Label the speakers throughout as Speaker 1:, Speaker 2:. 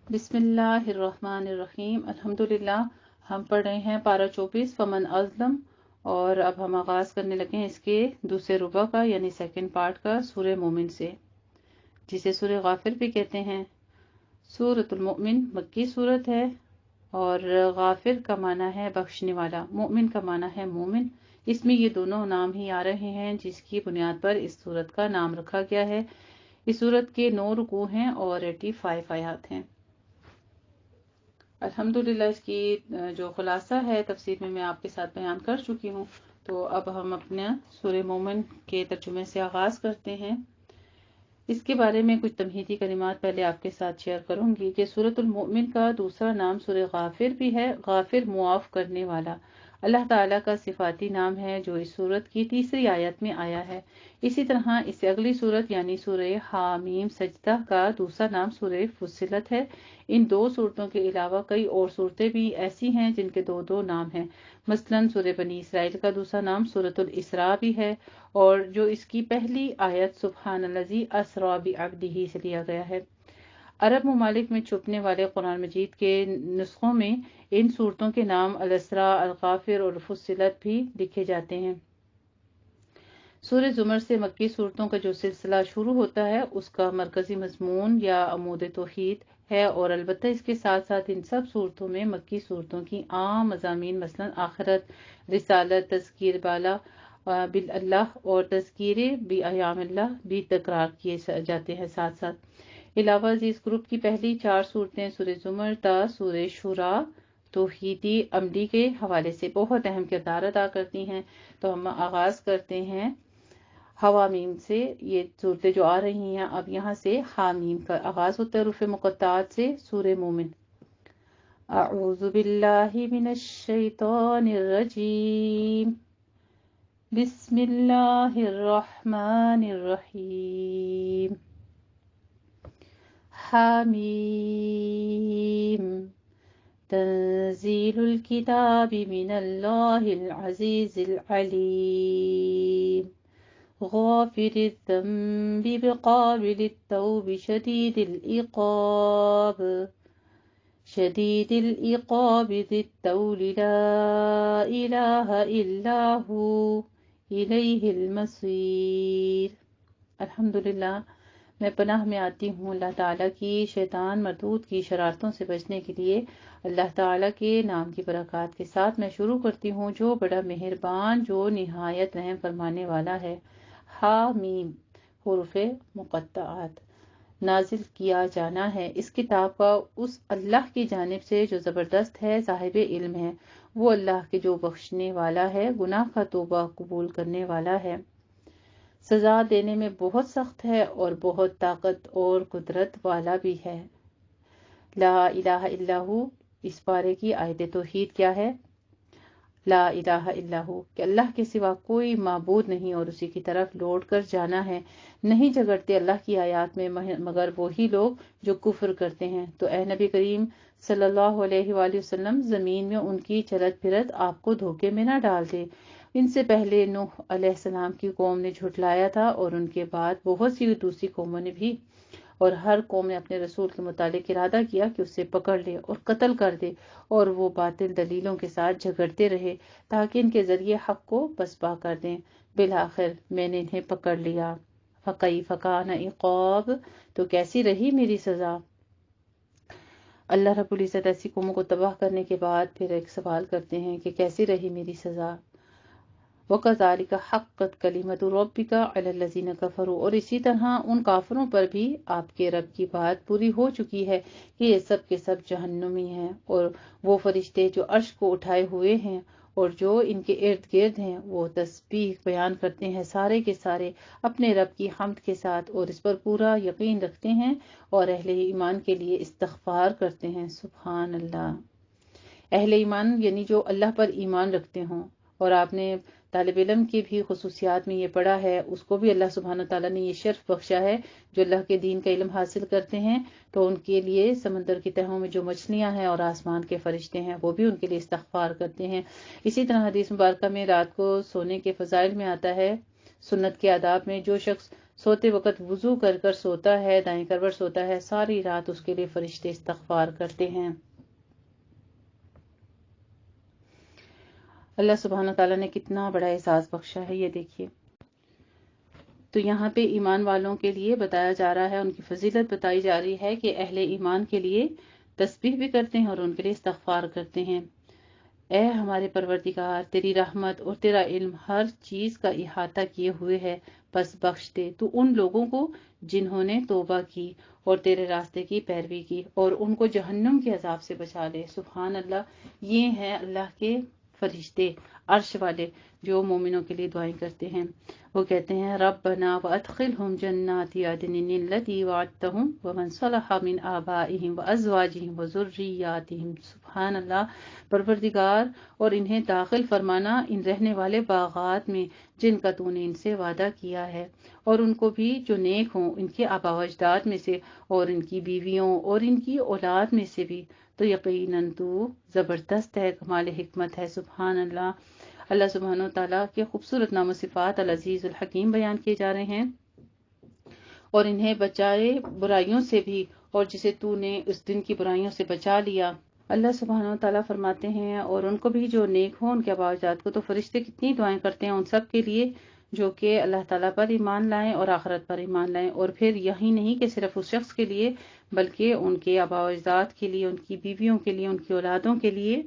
Speaker 1: بسم اللہ الرحمن الرحیم الحمدللہ۔ ہم پڑھ رہے ہیں پارہ 24 فمن ازلم، اور اب ہم آغاز کرنے لگے ہیں اس کے دوسرے ربع کا یعنی سیکنڈ پارٹ کا سورہ مومن سے، جسے سورہ غافر بھی کہتے ہیں۔ سورۃ المؤمن مکی صورت ہے اور غافر کا معنی ہے بخشنے والا، مومن کا معنی ہے مومن۔ اس میں یہ دونوں نام ہی آ رہے ہیں جس کی بنیاد پر اس صورت کا نام رکھا گیا ہے۔ اس صورت کے 9 رکوع ہیں اور 85 آیات ہیں۔ الحمدللہ اس کی جو خلاصہ ہے تفسیر میں آپ کے ساتھ بیان کر چکی ہوں، تو اب ہم اپنا سورہ مومن کے ترجمے سے آغاز کرتے ہیں۔ اس کے بارے میں کچھ تمہیدی کلمات پہلے آپ کے ساتھ شیئر کروں گی کہ سورۃ المؤمن کا دوسرا نام سورہ غافر بھی ہے۔ غافر معاف کرنے والا اللہ تعالیٰ کا صفاتی نام ہے جو اس سورت کی تیسری آیت میں آیا ہے۔ اسی طرح اس سے اگلی سورت یعنی سورہ حامیم سجدہ کا دوسرا نام سورہ فصلت ہے۔ ان دو صورتوں کے علاوہ کئی اور صورتیں بھی ایسی ہیں جن کے دو دو نام ہیں، مثلاً سورہ بنی اسرائیل کا دوسرا نام سورۃ الاسراء بھی ہے، اور جو اس کی پہلی آیت سبحان الذی اسریٰ بعبدہ سے لیا گیا ہے۔ عرب ممالک میں چھپنے والے قرآن مجید کے نسخوں میں ان صورتوں کے نام الاسراء، الغافر اور فصلت بھی لکھے جاتے ہیں۔ سورہ زمر سے مکی صورتوں کا جو سلسلہ شروع ہوتا ہے اس کا مرکزی مضمون یا عمود توحید ہے، اور البتہ اس کے ساتھ ساتھ ان سب صورتوں میں مکی صورتوں کی عام مضامین مثلاً آخرت، رسالت، تذکیر بالا باللہ اور تذکیر بایام اللہ بھی تکرار کیے جاتے ہیں ساتھ ساتھ۔ علاوہ ازیں اس گروپ کی پہلی 4 صورتیں سورہ زمر تا سورہ شورا توحیدی عملی کے حوالے سے بہت اہم کردار ادا کرتی ہیں۔ تو ہم آغاز کرتے ہیں حوامیم سے۔ یہ صورتیں جو آ رہی ہیں اب یہاں سے حامیم کا آغاز ہوتا ہے حروف مقطعات سے۔ سورہ مومن۔ اعوذ باللہ من الشیطان الرجیم، بسم اللہ الرحمن الرحیم۔ حامیم تنزیل الکتاب من اللہ العزیز العلیم، غافر الذنب بقابل التوب شدید العقاب ذی الطول لا الہ الا ہو الیہ المصیر۔ الحمدللہ، میں پناہ میں آتی ہوں اللہ تعالیٰ کی شیطان مردود کی شرارتوں سے بچنے کے لیے۔ اللہ تعالیٰ کے نام کی برکات کے ساتھ میں شروع کرتی ہوں جو بڑا مہربان، جو نہایت رحم فرمانے والا ہے۔ حامیم حروف مقطعات۔ نازل کیا جانا ہے اس کتاب کا اس اللہ کی جانب سے جو زبردست ہے، صاحب علم ہے، وہ اللہ کے جو بخشنے والا ہے، گناہ کا توبہ قبول کرنے والا ہے، سزا دینے میں بہت سخت ہے اور بہت طاقت اور قدرت والا بھی ہے۔ لا الہ الا ہو، اس پارے کی آیت توحید کیا ہے؟ لا الہ الا ہو، کہ اللہ کے سوا کوئی معبود نہیں اور اسی کی طرف لوٹ کر جانا ہے۔ نہیں جھگڑتے اللہ کی آیات میں مگر وہی لوگ جو کفر کرتے ہیں۔ تو اے نبی کریم صلی اللہ علیہ وآلہ وسلم، زمین میں ان کی چلت پھرت آپ کو دھوکے میں نہ ڈال دے۔ ان سے پہلے نوح علیہ السلام کی قوم نے جھٹلایا تھا، اور ان کے بعد بہت سی دوسری قوموں نے بھی، اور ہر قوم نے اپنے رسول کے متعلق ارادہ کیا کہ اسے پکڑ لے اور قتل کر دے، اور وہ باطل دلیلوں کے ساتھ جھگڑتے رہے تاکہ ان کے ذریعے حق کو پسپا کر دیں۔ بالآخر میں نے انہیں پکڑ لیا۔ فَكَيْفَ كَانَ عِقَابِ، تو کیسی رہی میری سزا۔ اللہ رب العزت ایسی قوموں کو تباہ کرنے کے بعد پھر ایک سوال کرتے ہیں کہ کیسی رہی میری سزا۔ وَكَذَلِكَ حَقَّتْ كَلِمَةُ رَبِّكَ عَلَى الَّذِينَ كَفَرُوا، اور اسی طرح ان کافروں پر بھی آپ کے رب کی بات پوری ہو چکی ہے کہ یہ سب کے سب جہنمی ہیں، اور وہ فرشتے جو عرش کو اٹھائے ہوئے ہیں اور جو ان کے ارد گرد ہیں وہ تسبیح بیان کرتے ہیں سارے کے سارے اپنے رب کی حمد کے ساتھ، اور اس پر پورا یقین رکھتے ہیں اور اہل ایمان کے لیے استغفار کرتے ہیں۔ سبحان اللہ۔ اہل ایمان یعنی جو اللہ پر ایمان رکھتے ہوں، اور آپ نے طالب علم کی بھی خصوصیات میں یہ پڑھا ہے، اس کو بھی اللہ سبحانہ تعالیٰ نے یہ شرف بخشا ہے جو اللہ کے دین کا علم حاصل کرتے ہیں، تو ان کے لیے سمندر کی تہوں میں جو مچھلیاں ہیں اور آسمان کے فرشتے ہیں وہ بھی ان کے لیے استغفار کرتے ہیں۔ اسی طرح حدیث مبارکہ میں رات کو سونے کے فضائل میں آتا ہے، سنت کے آداب میں جو شخص سوتے وقت وضو کر کر سوتا ہے، دائیں کروٹ سوتا ہے، ساری رات اس کے لیے فرشتے استغفار کرتے ہیں۔ اللہ سبحانہ تعالیٰ نے کتنا بڑا احساس بخشا ہے، یہ دیکھیے۔ تو یہاں پہ ایمان والوں کے لیے بتایا جا رہا ہے، ان کی فضیلت بتائی جا رہی ہے کہ اہل ایمان کے لیے تسبیح بھی کرتے ہیں اور ان کے لیے استغفار کرتے ہیں۔ اے ہمارے پروردگار، تیری رحمت اور تیرا علم ہر چیز کا احاطہ کیے ہوئے ہے، بس بخش دے تو ان لوگوں کو جنہوں نے توبہ کی اور تیرے راستے کی پیروی کی، اور ان کو جہنم کے عذاب سے بچا لے۔ سبحان اللہ، یہ ہیں اللہ کے فرشتے عرش والے جو مومنوں کے لیے دعائیں کرتے ہیں۔ وہ کہتے ہیں ربنا وادخلهم جنات عدن التي وعدتهم ومن صلح من آبائهم وازواجهم وذرياتهم۔ سبحان اللہ، پروردگار، اور انہیں داخل فرمانا ان رہنے والے باغات میں جن کا تو نے ان سے وعدہ کیا ہے، اور ان کو بھی جو نیک ہوں ان کے آبا و اجداد میں سے اور ان کی بیویوں اور ان کی اولاد میں سے بھی، تو یقیناً تو زبردست ہے، کمال حکمت ہے۔ سبحان اللہ، اللہ سبحانہ وتعالیٰ کے خوبصورت نام و صفات العزیز الحکیم بیان کیے جا رہے ہیں، اور انہیں بچائے برائیوں سے بھی، اور جسے تو نے اس دن کی برائیوں سے بچا لیا۔ اللہ سبحانہ وتعالیٰ فرماتے ہیں اور ان کو بھی جو نیک ہوں ان کے آبا و اجداد کو، تو فرشتے کتنی دعائیں کرتے ہیں ان سب کے لیے جو کہ اللہ تعالیٰ پر ایمان لائیں اور آخرت پر ایمان لائیں، اور پھر یہی نہیں کہ صرف اس شخص کے لیے بلکہ ان کے آبا و اجداد کے لیے، ان کی بیویوں کے لیے، ان کی اولادوں کے لیے،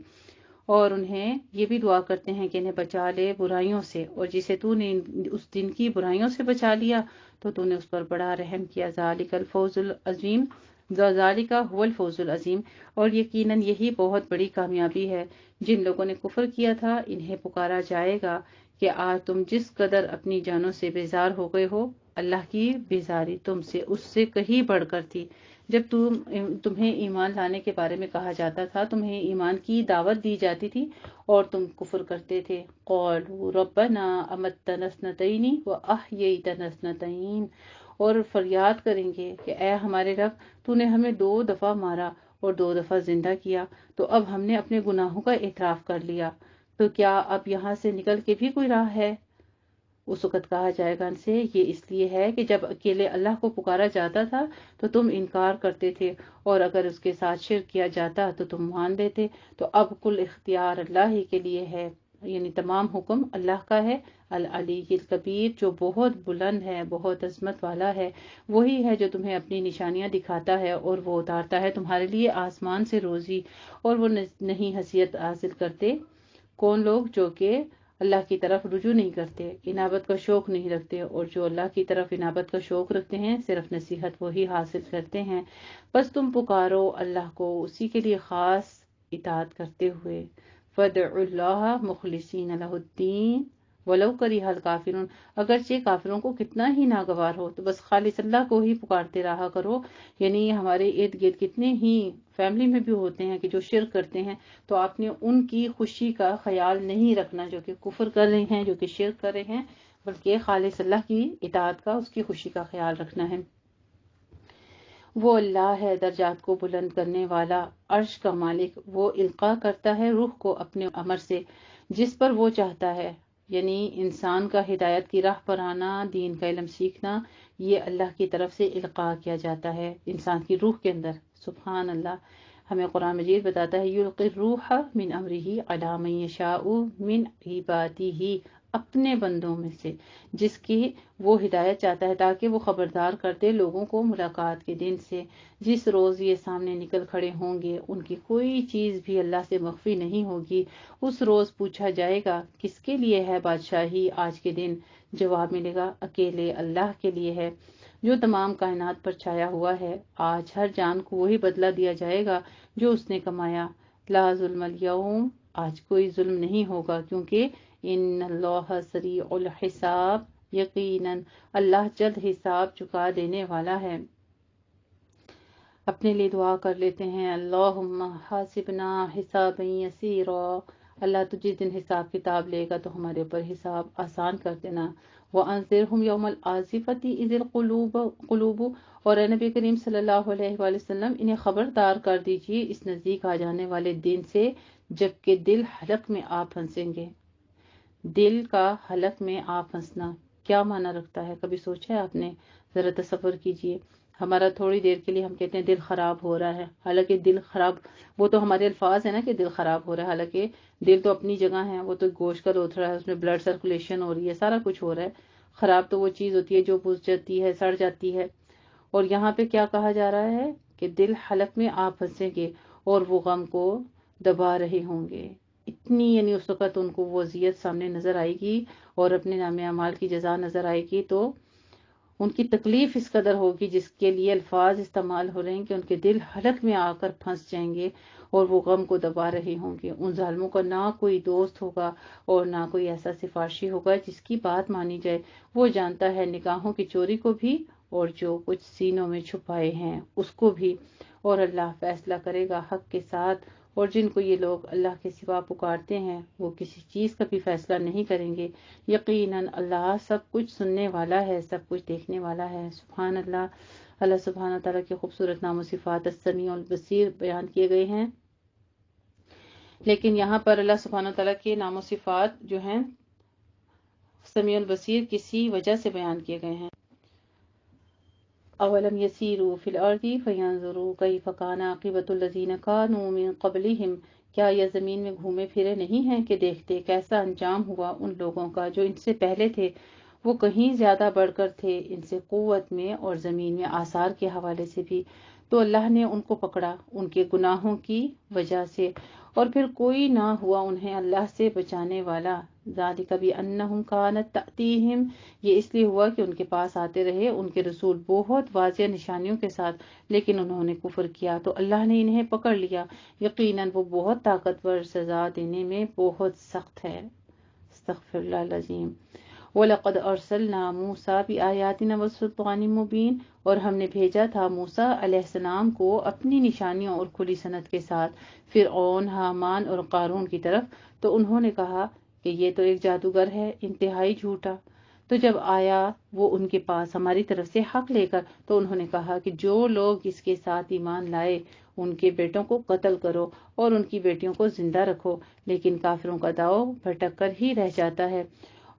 Speaker 1: اور انہیں یہ بھی دعا کرتے ہیں کہ انہیں بچا لے برائیوں سے، اور جسے تو نے اس دن کی برائیوں سے بچا لیا تو تو نے اس پر بڑا رحم کیا۔ ذالک الفوز العظیم، ذالک هو الفوز العظیم، اور یقیناً یہی بہت بڑی کامیابی ہے۔ جن لوگوں نے کفر کیا تھا انہیں پکارا جائے گا کہ آج تم جس قدر اپنی جانوں سے بیزار ہو گئے ہو، اللہ کی بیزاری تم سے اس سے کہیں بڑھ کر تھی۔ جب تمہیں ایمان لانے کے بارے میں کہا جاتا تھا، تمہیں ایمان کی دعوت دی جاتی تھی اور تم کفر کرتے تھے۔ قالوا ربنا امتنا اثنتین واحییتنا اثنتین، اور فریاد کریں گے کہ اے ہمارے رب، تو نے ہمیں 2 دفعہ مارا اور 2 دفعہ زندہ کیا، تو اب ہم نے اپنے گناہوں کا اعتراف کر لیا، تو کیا اب یہاں سے نکل کے بھی کوئی راہ ہے؟ اس وقت کہا جائے گا ان سے، یہ اس لیے ہے کہ جب اکیلے اللہ کو پکارا جاتا تھا تو تم انکار کرتے تھے، اور اگر اس کے ساتھ شرک کیا جاتا تو تم مان لیتے، تو اب کل اختیار اللہ ہی کے لیے ہے، یعنی تمام حکم اللہ کا ہے۔ العلی الکبیر، جو بہت بلند ہے، بہت عظمت والا ہے، وہی ہے جو تمہیں اپنی نشانیاں دکھاتا ہے، اور وہ اتارتا ہے تمہارے لیے آسمان سے روزی، اور وہ نہیں حیثیت حاصل کرتے کون لوگ جو کہ اللہ کی طرف رجوع نہیں کرتے، انابت کا شوق نہیں رکھتے، اور جو اللہ کی طرف انابت کا شوق رکھتے ہیں صرف نصیحت وہی حاصل کرتے ہیں۔ بس تم پکارو اللہ کو اسی کے لیے خاص اطاعت کرتے ہوئے، فادعوا اللہ مخلصین لہ الدین ولو کرہ الکافرون، اگرچہ کافروں کو کتنا ہی ناگوار ہو، تو بس خالص اللہ کو ہی پکارتے رہا کرو۔ یعنی ہمارے ارد گرد کتنے ہی فیملی میں بھی ہوتے ہیں کہ جو شرک کرتے ہیں، تو آپ نے ان کی خوشی کا خیال نہیں رکھنا جو کہ کفر کر رہے ہیں، جو کہ شرک کر رہے ہیں، بلکہ خالص اللہ کی اطاعت کا، اس کی خوشی کا خیال رکھنا ہے۔ وہ اللہ ہے درجات کو بلند کرنے والا، عرش کا مالک، وہ القاء کرتا ہے روح کو اپنے امر سے جس پر وہ چاہتا ہے، یعنی انسان کا ہدایت کی راہ پر آنا، دین کا علم سیکھنا، یہ اللہ کی طرف سے القاء کیا جاتا ہے انسان کی روح کے اندر۔ سبحان اللہ، ہمیں قرآن مجید بتاتا ہے یلقی الروح من امرہ علی من یشاء من عبادہ، اپنے بندوں میں سے جس کی وہ ہدایت چاہتا ہے، تاکہ وہ خبردار کر دے لوگوں کو ملاقات کے دن سے، جس روز یہ سامنے نکل کھڑے ہوں گے، ان کی کوئی چیز بھی اللہ سے مخفی نہیں ہوگی۔ اس روز پوچھا جائے گا کس کے لیے ہے بادشاہی آج کے دن؟ جواب ملے گا اکیلے اللہ کے لیے ہے جو تمام کائنات پر چھایا ہوا ہے۔ آج ہر جان کو وہی بدلہ دیا جائے گا جو اس نے کمایا۔ لا ظلم اليوم، آج کوئی ظلم نہیں ہوگا، کیونکہ ان اللہ سریع الحساب، یقیناً اللہ جلد حساب چکا دینے والا ہے۔ اپنے لیے دعا کر لیتے ہیں، اللہم حاسبنا حسابا یسیرا، اللہ تو جس دن حساب کتاب لے گا تو ہمارے اوپر حساب آسان کر دینا۔ وَأَنذِرْهُمْ يَوْمَ الْآزِفَةِ إِذِ الْقُلُوبُ، اور اے نبی کریم صلی اللہ علیہ وآلہ وسلم انہیں خبردار کر دیجیے اس نزدیک آ جانے والے دن سے جبکہ دل حلق میں آ پھنسیں گے۔ دل کا حلق میں آ پھنسنا کیا معنی رکھتا ہے؟ کبھی سوچا ہے آپ نے؟ ذرا تصور کیجئے، ہمارا تھوڑی دیر کے لیے ہم کہتے ہیں دل خراب ہو رہا ہے، حالانکہ دل خراب وہ تو ہمارے الفاظ ہیں نا کہ دل خراب ہو رہا ہے، حالانکہ دل تو اپنی جگہ ہے، وہ تو گوشت کا لوتھڑا ہے، اس میں بلڈ سرکولیشن ہو رہی ہے، سارا کچھ ہو رہا ہے۔ خراب تو وہ چیز ہوتی ہے جو بجھ جاتی ہے، سڑ جاتی ہے۔ اور یہاں پہ کیا کہا جا رہا ہے کہ دل حلق میں آپ پھنسیں گے اور وہ غم کو دبا رہے ہوں گے۔ اتنی یعنی اس وقت ان کو وہ اذیت سامنے نظر آئے گی اور اپنے نام اعمال کی جزا نظر آئے گی، تو ان کی تکلیف اس قدر ہوگی جس کے لیے الفاظ استعمال ہو رہے ہیں کہ ان کے دل حلق میں آ کر پھنس جائیں گے اور وہ غم کو دبا رہے ہوں گے۔ ان ظالموں کا نہ کوئی دوست ہوگا اور نہ کوئی ایسا سفارشی ہوگا جس کی بات مانی جائے۔ وہ جانتا ہے نگاہوں کی چوری کو بھی اور جو کچھ سینوں میں چھپائے ہیں اس کو بھی، اور اللہ فیصلہ کرے گا حق کے ساتھ، اور جن کو یہ لوگ اللہ کے سوا پکارتے ہیں وہ کسی چیز کا بھی فیصلہ نہیں کریں گے۔ یقیناً اللہ سب کچھ سننے والا ہے، سب کچھ دیکھنے والا ہے۔ سبحان اللہ۔ اللہ سبحانہ تعالیٰ کے خوبصورت نام و صفات السمیع البصیر بیان کیے گئے ہیں، لیکن یہاں پر اللہ سبحانہ تعالیٰ کے نام و صفات جو ہیں سمیع البصیر کسی وجہ سے بیان کیے گئے ہیں۔ اولم یسیروا فی الارض فینظروا کیف کان عاقبۃ الذین کانوا من قبلہم، کیا یہ زمین میں گھومے پھرے نہیں ہیں کہ دیکھتے کیسا انجام ہوا ان لوگوں کا جو ان سے پہلے تھے، وہ کہیں زیادہ بڑھ کر تھے ان سے قوت میں اور زمین میں آثار کے حوالے سے بھی، تو اللہ نے ان کو پکڑا ان کے گناہوں کی وجہ سے، اور پھر کوئی نہ ہوا انہیں اللہ سے بچانے والا۔ ذالک بانہم کانت تأتیہم، یہ اس لیے ہوا کہ ان کے پاس آتے رہے ان کے رسول بہت واضح نشانیوں کے ساتھ، لیکن انہوں نے کفر کیا تو اللہ نے انہیں پکڑ لیا۔ یقیناً وہ بہت طاقتور، سزا دینے میں بہت سخت ہے۔ استغفر اللہ العظیم۔ وَلَقَدْ أَرْسَلْنَا مُوسَىٰ بِآيَاتِنَا وَسُلْطَانٍ مُّبِينٍ، اور ہم نے بھیجا تھا موسیٰ علیہ السلام کو اپنی نشانیوں اور کھلی صنعت کے ساتھ فرعون، حامان اور قارون کی طرف، تو انہوں نے کہا کہ یہ تو ایک جادوگر ہے، انتہائی جھوٹا۔ تو جب آیا وہ ان کے پاس ہماری طرف سے حق لے کر، تو انہوں نے کہا کہ جو لوگ اس کے ساتھ ایمان لائے ان کے بیٹوں کو قتل کرو اور ان کی بیٹیوں کو زندہ رکھو، لیکن کافروں کا داؤ بھٹک کر ہی رہ جاتا ہے۔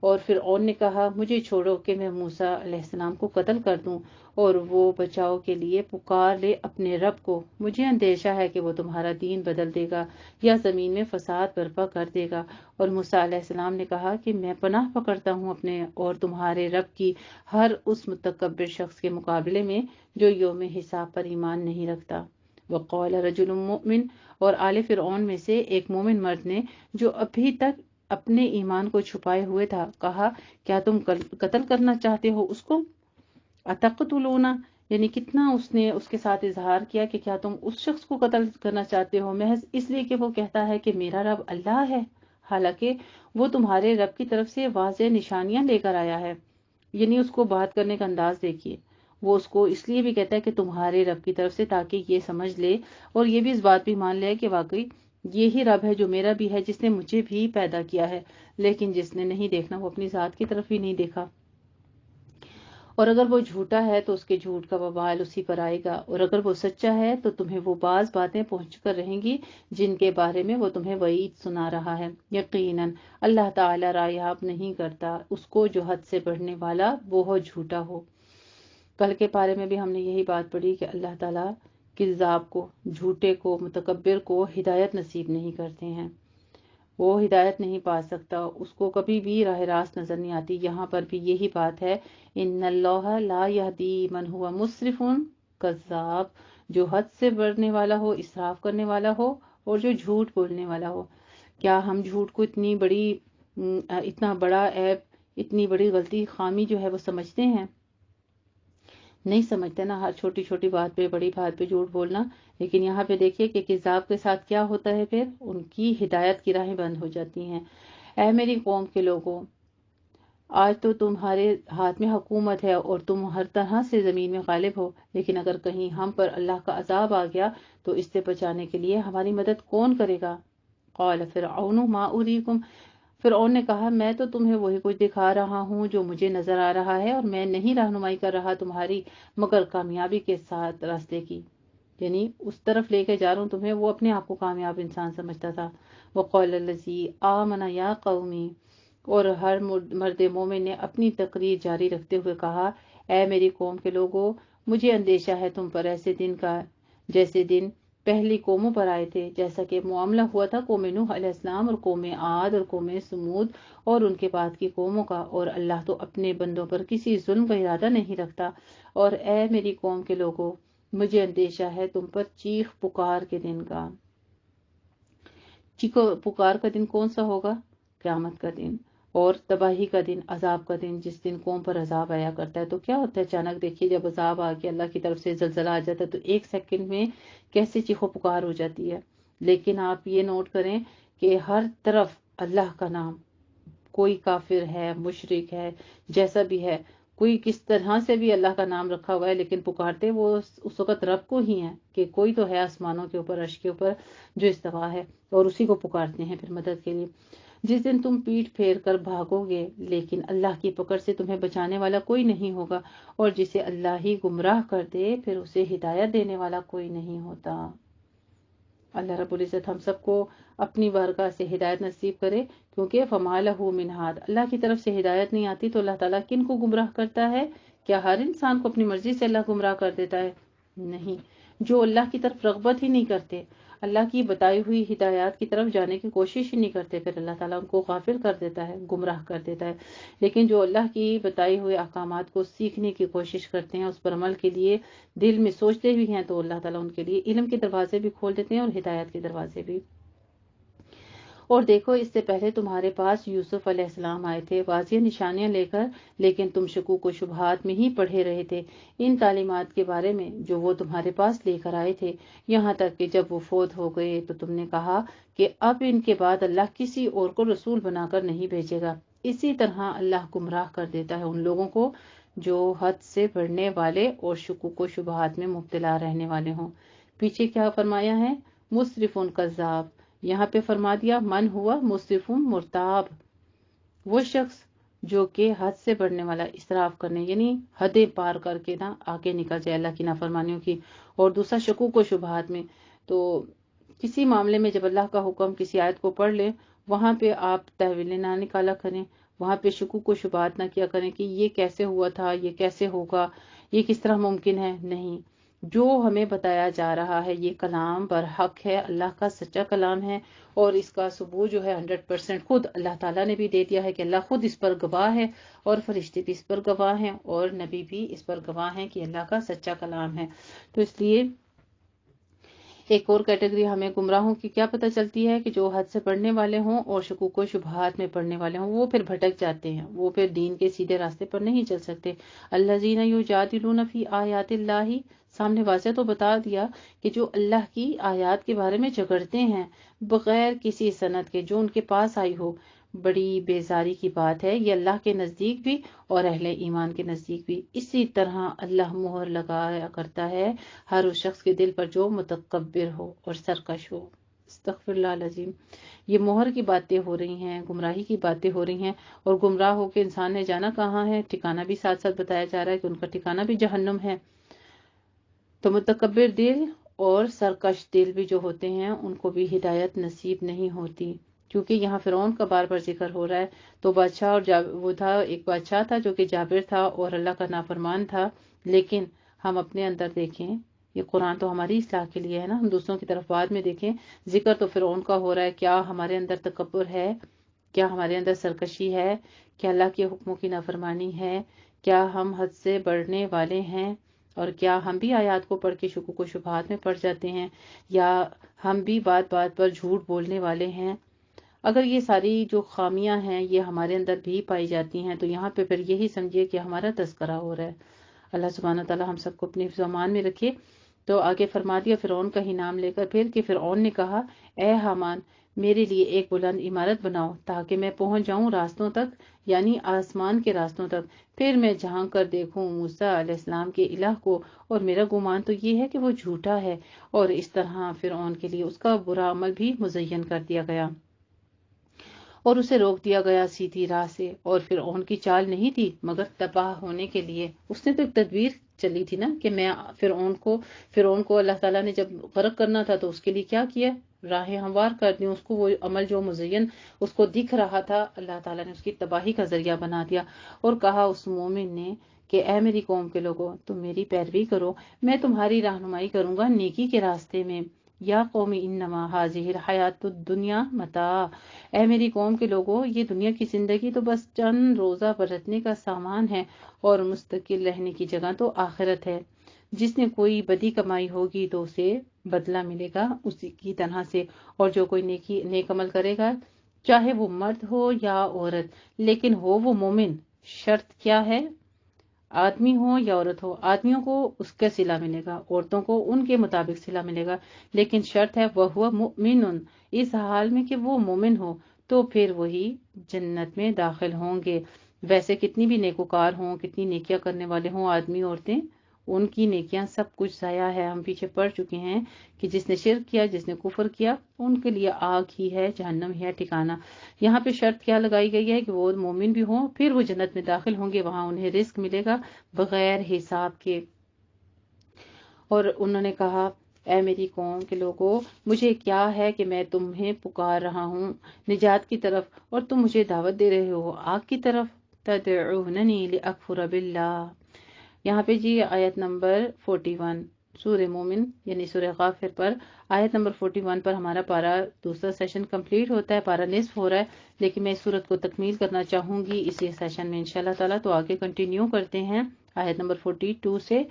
Speaker 1: اور فرعون نے کہا مجھے چھوڑو کہ میں موسیٰ علیہ السلام کو قتل کر دوں، اور وہ بچاؤ کے لیے پکار لے اپنے رب کو، مجھے اندیشہ ہے کہ وہ تمہارا دین بدل دے گا یا زمین میں فساد برپا کر دے گا۔ اور موسیٰ علیہ السلام نے کہا کہ میں پناہ پکڑتا ہوں اپنے اور تمہارے رب کی ہر اس متکبر شخص کے مقابلے میں جو یوم حساب پر ایمان نہیں رکھتا۔ وقال رجل مؤمن، اور آل فرعون میں سے ایک مومن مرد نے جو ابھی تک اپنے ایمان کو چھپائے ہوئے تھا، کہا کیا تم قتل کرنا چاہتے ہو اس کو؟ اتقتلون، یعنی کتنا اس نے اس کے ساتھ اظہار کیا کہ کیا تم اس شخص کو قتل کرنا چاہتے ہو محض اس لیے کہ وہ کہتا ہے کہ میرا رب اللہ ہے، حالانکہ وہ تمہارے رب کی طرف سے واضح نشانیاں لے کر آیا ہے۔ یعنی اس کو بات کرنے کا انداز دیکھیے، وہ اس کو اس لیے بھی کہتا ہے کہ تمہارے رب کی طرف سے، تاکہ یہ سمجھ لے اور یہ بھی اس بات بھی مان لے کہ واقعی یہی رب ہے جو میرا بھی ہے، جس نے مجھے بھی پیدا کیا ہے، لیکن جس نے نہیں دیکھنا وہ اپنی ذات کی طرف ہی نہیں دیکھا۔ اور اگر وہ جھوٹا ہے تو اس کے جھوٹ کا وبال اسی پر آئے گا، اور اگر وہ سچا ہے تو تمہیں وہ بعض باتیں پہنچ کر رہیں گی جن کے بارے میں وہ تمہیں وعید سنا رہا ہے۔ یقیناً اللہ تعالی رایاب نہیں کرتا اس کو جو حد سے بڑھنے والا بہت جھوٹا ہو۔ کل کے پارے میں بھی ہم نے یہی بات پڑھی کہ اللہ تعالیٰ کذاب کو، جھوٹے کو، متکبر کو ہدایت نصیب نہیں کرتے ہیں، وہ ہدایت نہیں پا سکتا، اس کو کبھی بھی راہ راست نظر نہیں آتی۔ یہاں پر بھی یہی بات ہے، ان اللہ لا یہدی من ہوا مسرف کذاب، جو حد سے بڑھنے والا ہو، اسراف کرنے والا ہو اور جو جھوٹ بولنے والا ہو۔ کیا ہم جھوٹ کو اتنا بڑا عیب، اتنی بڑی غلطی، خامی جو ہے وہ سمجھتے ہیں؟ نہیں سمجھتے نا، ہر چھوٹی چھوٹی بات پہ، بڑی بات پہ جھوٹ بولنا۔ لیکن یہاں پہ دیکھیے کہ کذاب کے ساتھ کیا ہوتا ہے، پھر ان کی ہدایت کی راہیں بند ہو جاتی ہیں۔ اے میری قوم کے لوگوں، آج تو تمہارے ہاتھ میں حکومت ہے اور تم ہر طرح سے زمین میں غالب ہو، لیکن اگر کہیں ہم پر اللہ کا عذاب آ گیا تو اس سے بچانے کے لیے ہماری مدد کون کرے گا؟ قال فرعون ما اریکم، فرعون نے کہا میں تو تمہیں وہی کچھ دکھا رہا ہوں جو مجھے نظر آ رہا ہے، اور میں نہیں رہنمائی کر رہا تمہاری مگر کامیابی کے ساتھ راستے کی، یعنی اس طرف لے کے جا رہا ہوں تمہیں۔ وہ اپنے آپ کو کامیاب انسان سمجھتا تھا۔ وقال الذی آمن یا قومی، اور ہر مرد مومن نے اپنی تقریر جاری رکھتے ہوئے کہا، اے میری قوم کے لوگوں، مجھے اندیشہ ہے تم پر ایسے دن کا جیسے دن پہلی قوموں پر آئے تھے، جیسا کہ معاملہ ہوا تھا قوم نوح علیہ السلام اور قوم عاد اور قوم سمود اور ان کے بعد کی قوموں کا، اور اللہ تو اپنے بندوں پر کسی ظلم کا ارادہ نہیں رکھتا۔ اور اے میری قوم کے لوگوں، مجھے اندیشہ ہے تم پر چیخ پکار کے دن کا۔ چیخ پکار کا دن کون سا ہوگا؟ قیامت کا دن، اور تباہی کا دن، عذاب کا دن، جس دن قوم پر عذاب آیا کرتا ہے۔ تو کیا ہوتا ہے اچانک دیکھیے جب عذاب آ کے اللہ کی طرف سے زلزلہ آ جاتا ہے تو ایک سیکنڈ میں کیسے چیخو پکار ہو جاتی ہے۔ لیکن آپ یہ نوٹ کریں کہ ہر طرف اللہ کا نام، کوئی کافر ہے، مشرک ہے، جیسا بھی ہے، کوئی کس طرح سے بھی اللہ کا نام رکھا ہوا ہے، لیکن پکارتے وہ اس وقت رب کو ہی ہیں کہ کوئی تو ہے آسمانوں کے اوپر، عرش کے اوپر جو استوا ہے، اور اسی کو پکارتے ہیں پھر مدد کے لیے۔ جس دن تم پیٹ پھیر کر بھاگو گے لیکن اللہ کی پکڑ سے تمہیں بچانے والا کوئی نہیں ہوگا، اور جسے اللہ ہی گمراہ کر دے پھر اسے ہدایت دینے والا کوئی نہیں ہوتا۔ اللہ رب العزت ہم سب کو اپنی بارگاہ سے ہدایت نصیب کرے، کیونکہ فما لہ من ہاد، اللہ کی طرف سے ہدایت نہیں آتی تو اللہ تعالیٰ کن کو گمراہ کرتا ہے؟ کیا ہر انسان کو اپنی مرضی سے اللہ گمراہ کر دیتا ہے؟ نہیں، جو اللہ کی طرف رغبت ہی نہیں کرتے، اللہ کی بتائی ہوئی ہدایات کی طرف جانے کی کوشش ہی نہیں کرتے، پھر اللہ تعالیٰ ان کو غافل کر دیتا ہے، گمراہ کر دیتا ہے۔ لیکن جو اللہ کی بتائی ہوئے احکامات کو سیکھنے کی کوشش کرتے ہیں، اس پر عمل کے لیے دل میں سوچتے بھی ہیں، تو اللہ تعالیٰ ان کے لیے علم کے دروازے بھی کھول دیتے ہیں اور ہدایت کے دروازے بھی۔ اور دیکھو اس سے پہلے تمہارے پاس یوسف علیہ السلام آئے تھے واضح نشانیاں لے کر، لیکن تم شکوک و شبہات میں ہی پڑھے رہے تھے ان تعلیمات کے بارے میں جو وہ تمہارے پاس لے کر آئے تھے، یہاں تک کہ جب وہ فوت ہو گئے تو تم نے کہا کہ اب ان کے بعد اللہ کسی اور کو رسول بنا کر نہیں بھیجے گا۔ اسی طرح اللہ گمراہ کر دیتا ہے ان لوگوں کو جو حد سے بڑھنے والے اور شکوک و شبہات میں مبتلا رہنے والے ہوں۔ پیچھے کیا فرمایا ہے؟ مسرفن کذاب، یہاں پہ فرما دیا من ہوا مسرف مرتاب، وہ شخص جو کہ حد سے بڑھنے والا، اسراف کرنے یعنی حدیں پار کر کے نہ آگے نکل جائے اللہ کی نافرمانیوں کی۔ اور دوسرا شکوک و شبہات میں، تو کسی معاملے میں جب اللہ کا حکم کسی آیت کو پڑھ لیں وہاں پہ آپ تحویلیں نہ نکالا کریں، وہاں پہ شکوک و شبہات نہ کیا کریں کہ یہ کیسے ہوا تھا، یہ کیسے ہوگا، یہ کس طرح ممکن ہے۔ نہیں، جو ہمیں بتایا جا رہا ہے یہ کلام برحق ہے، اللہ کا سچا کلام ہے، اور اس کا ثبوت جو ہے 100% خود اللہ تعالیٰ نے بھی دے دیا ہے کہ اللہ خود اس پر گواہ ہے، اور فرشتے بھی اس پر گواہ ہیں، اور نبی بھی اس پر گواہ ہیں کہ اللہ کا سچا کلام ہے۔ تو اس لیے ایک اور کیٹیگری ہمیں گمراہوں کی کیا پتہ چلتی ہے کہ جو حد سے پڑھنے والے ہوں اور شکوک و شبہات میں پڑھنے والے ہوں، وہ پھر بھٹک جاتے ہیں، وہ پھر دین کے سیدھے راستے پر نہیں چل سکتے۔ الذین یجادلون فی آیات اللہ، سامنے واضح تو بتا دیا کہ جو اللہ کی آیات کے بارے میں جھگڑتے ہیں بغیر کسی سند کے، جو ان کے پاس آئی ہو، بڑی بیزاری کی بات ہے یہ اللہ کے نزدیک بھی اور اہل ایمان کے نزدیک بھی۔ اسی طرح اللہ مہر لگایا کرتا ہے ہر اس شخص کے دل پر جو متکبر ہو اور سرکش ہو۔ استغفر اللہ العظیم۔ یہ مہر کی باتیں ہو رہی ہیں، گمراہی کی باتیں ہو رہی ہیں، اور گمراہ ہو کے انسان نے جانا کہاں ہے، ٹھکانہ بھی ساتھ ساتھ بتایا جا رہا ہے کہ ان کا ٹھکانہ بھی جہنم ہے۔ تو متکبر دل اور سرکش دل بھی جو ہوتے ہیں ان کو بھی ہدایت نصیب نہیں ہوتی، کیونکہ یہاں فرعون کا بار بار ذکر ہو رہا ہے۔ تو بادشاہ اور وہ تھا، ایک بادشاہ تھا جو کہ جابر تھا اور اللہ کا نافرمان تھا، لیکن ہم اپنے اندر دیکھیں، یہ قرآن تو ہماری اصلاح کے لیے ہے نا، ہم دوسروں کی طرف بعد میں دیکھیں، ذکر تو فرعون کا ہو رہا ہے۔ کیا ہمارے اندر تکبر ہے؟ کیا ہمارے اندر سرکشی ہے؟ کیا اللہ کے حکموں کی نافرمانی ہے؟ کیا ہم حد سے بڑھنے والے ہیں؟ اور کیا ہم بھی آیات کو پڑھ کے شکوک و شبہات میں پڑ جاتے ہیں، یا ہم بھی بات بات پر جھوٹ بولنے والے ہیں؟ اگر یہ ساری جو خامیاں ہیں یہ ہمارے اندر بھی پائی جاتی ہیں تو یہاں پہ پھر یہی سمجھیے کہ ہمارا تذکرہ ہو رہا ہے۔ اللہ سبحانہ تعالیٰ ہم سب کو اپنی حفظ و امان میں رکھے۔ تو آگے فرما دیا فرعون کا ہی نام لے کر پھر کہ فرعون نے کہا، اے حامان، میرے لیے ایک بلند عمارت بناؤ تاکہ میں پہنچ جاؤں راستوں تک، یعنی آسمان کے راستوں تک، پھر میں جھانک کر دیکھوں موسیٰ علیہ السلام کے الہ کو، اور میرا گمان تو یہ ہے کہ وہ جھوٹا ہے۔ اور اس طرح فرعون کے لیے اس کا برا عمل بھی مزین کر دیا گیا اور اسے روک دیا گیا سیدھی راہ سے۔ اور فرعون کی چال نہیں تھی مگر تباہ ہونے کے لیے، اس نے تو ایک تدبیر چلی تھی نا کہ میں فرعون کو اللہ تعالیٰ نے جب غرق کرنا تھا تو اس کے لیے کیا کیا، راہیں ہموار کر دی، اس کو وہ عمل جو مزین اس کو دکھ رہا تھا اللہ تعالیٰ نے اس کی تباہی کا ذریعہ بنا دیا، اور کہا اس مومن نے کہ اے میری قوم کے لوگوں تم میری پیروی کرو، میں تمہاری رہنمائی کروں گا نیکی کے راستے میں، یا قوم انما ھذہ الحیات الدنیا متاع، اے میری قوم کے لوگوں یہ دنیا کی زندگی تو بس چند روزہ برتنے کا سامان ہے، اور مستقل رہنے کی جگہ تو آخرت ہے، جس نے کوئی بدی کمائی ہوگی تو اسے بدلہ ملے گا اسی کی طرح سے، اور جو کوئی نیک عمل کرے گا چاہے وہ مرد ہو یا عورت لیکن ہو وہ مومن، شرط کیا ہے، آدمی ہو یا عورت ہو، آدمیوں کو اس کا صلہ ملے گا، عورتوں کو ان کے مطابق صلہ ملے گا، لیکن شرط ہے وَهُوَ مُؤْمِنٌ، اس حال میں کہ وہ مومن ہو تو پھر وہی جنت میں داخل ہوں گے۔ ویسے کتنی بھی نیکوکار ہوں، کتنی نیکیاں کرنے والے ہوں آدمی عورتیں، ان کی نیکیاں سب کچھ ضائع ہے۔ ہم پیچھے پڑھ چکے ہیں کہ جس نے شرک کیا، جس نے کفر کیا، ان کے لیے آگ ہی ہے، جہنم ہی ہے ٹھکانہ۔ یہاں پہ شرط کیا لگائی گئی ہے کہ وہ مومن بھی ہوں، پھر وہ جنت میں داخل ہوں گے، وہاں انہیں رزق ملے گا بغیر حساب کے۔ اور انہوں نے کہا اے میری قوم کے لوگوں مجھے کیا ہے کہ میں تمہیں پکار رہا ہوں نجات کی طرف اور تم مجھے دعوت دے رہے ہو آگ کی طرف، تدعوننی لاکفر باللہ۔ یہاں پہ جی آیت نمبر 41 سورہ مومن یعنی سورہ غافر پر آیت نمبر 41 پر ہمارا پارا دوسرا سیشن کمپلیٹ ہوتا ہے، پارا نصف ہو رہا ہے، لیکن میں اس صورت کو تکمیل کرنا چاہوں گی اسی سیشن میں انشاءاللہ تعالیٰ، تو آگے کنٹینیو کرتے ہیں آیت نمبر 42 سے۔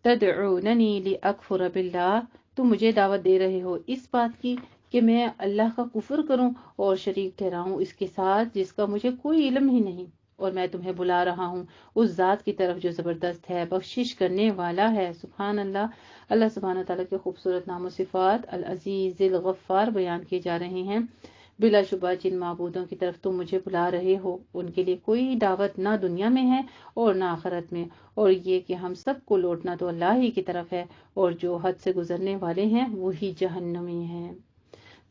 Speaker 1: تدعوننی لاکفر باللہ، تم مجھے دعوت دے رہے ہو اس بات کی کہ میں اللہ کا کفر کروں اور شریک ٹھہراؤں اس کے ساتھ جس کا مجھے کوئی علم ہی نہیں، اور میں تمہیں بلا رہا ہوں اس ذات کی طرف جو زبردست ہے، بخشش کرنے والا ہے۔ سبحان اللہ، اللہ سبحانہ تعالیٰ کے خوبصورت نام و صفات العزیز الغفار بیان کیے جا رہے ہیں۔ بلا شبہ جن معبودوں کی طرف تم مجھے بلا رہے ہو ان کے لیے کوئی دعوت نہ دنیا میں ہے اور نہ آخرت میں، اور یہ کہ ہم سب کو لوٹنا تو اللہ ہی کی طرف ہے، اور جو حد سے گزرنے والے ہیں وہی جہنمی ہیں۔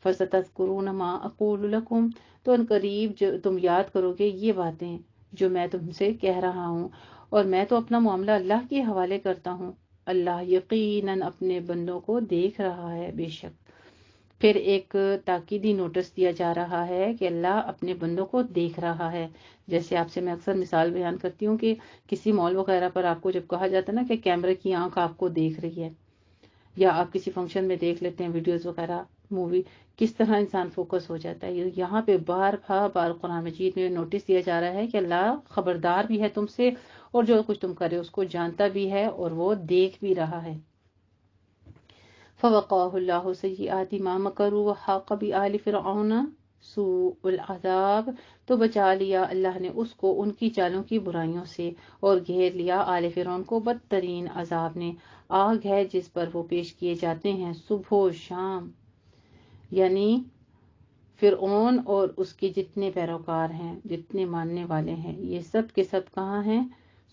Speaker 1: فَسَتَذْكُرُونَ مَا أَقُولُ لَكُمْ، تو ان قریب جو تم یاد کرو گے یہ باتیں جو میں تم سے کہہ رہا ہوں، اور میں تو اپنا معاملہ اللہ کے حوالے کرتا ہوں، اللہ یقیناً اپنے بندوں کو دیکھ رہا ہے بے شک۔ پھر ایک تاکیدی نوٹس دیا جا رہا ہے کہ اللہ اپنے بندوں کو دیکھ رہا ہے۔ جیسے آپ سے میں اکثر مثال بیان کرتی ہوں کہ کسی مال وغیرہ پر آپ کو جب کہا جاتا ہے نا کہ کیمرے کی آنکھ آپ کو دیکھ رہی ہے، یا آپ کسی فنکشن میں دیکھ لیتے ہیں ویڈیوز وغیرہ، مووی، کس طرح انسان فوکس ہو جاتا ہے۔ یہاں پہ بار قرآن مجید میں نوٹس دیا جا رہا ہے کہ اللہ خبردار بھی ہے تم سے، اور جو کچھ تم کرے اس کو جانتا بھی ہے اور وہ دیکھ بھی رہا ہے۔ فَوَقَاهُ اللَّهُ سَيِّئَاتِ مَا مَكَرُوا وَحَاقَ بِآلِ فِرْعَوْنَ سُوءُ الْعَذَابِ، تو بچا لیا اللہ نے اس کو ان کی چالوں کی برائیوں سے، اور گھیر لیا آل فرعون کو بدترین عذاب نے۔ آگ ہے جس پر وہ پیش کیے جاتے ہیں صبح و شام، یعنی فرعون اور اس کے جتنے پیروکار ہیں، جتنے ماننے والے ہیں، یہ سب کے سب کہاں ہیں؟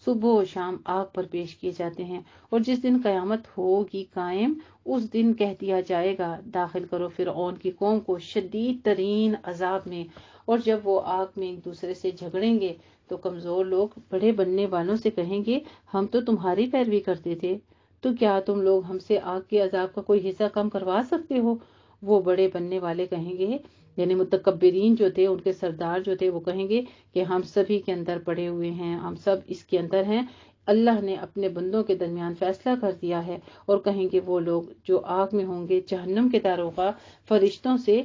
Speaker 1: صبح و شام آگ پر پیش کیے جاتے ہیں، اور جس دن قیامت ہوگی قائم اس دن کہہ دیا جائے گا داخل کرو فرعون کی قوم کو شدید ترین عذاب میں۔ اور جب وہ آگ میں ایک دوسرے سے جھگڑیں گے تو کمزور لوگ بڑے بننے والوں سے کہیں گے ہم تو تمہاری پیروی کرتے تھے، تو کیا تم لوگ ہم سے آگ کے عذاب کا کوئی حصہ کم کروا سکتے ہو؟ وہ بڑے بننے والے کہیں گے، یعنی متکبرین جو تھے، ان کے سردار جو تھے، وہ کہیں گے کہ ہم سبھی کے اندر پڑے ہوئے ہیں، ہم سب اس کے اندر ہیں، اللہ نے اپنے بندوں کے درمیان فیصلہ کر دیا ہے۔ اور کہیں گے وہ لوگ جو آگ میں ہوں گے جہنم کے داروغہ فرشتوں سے،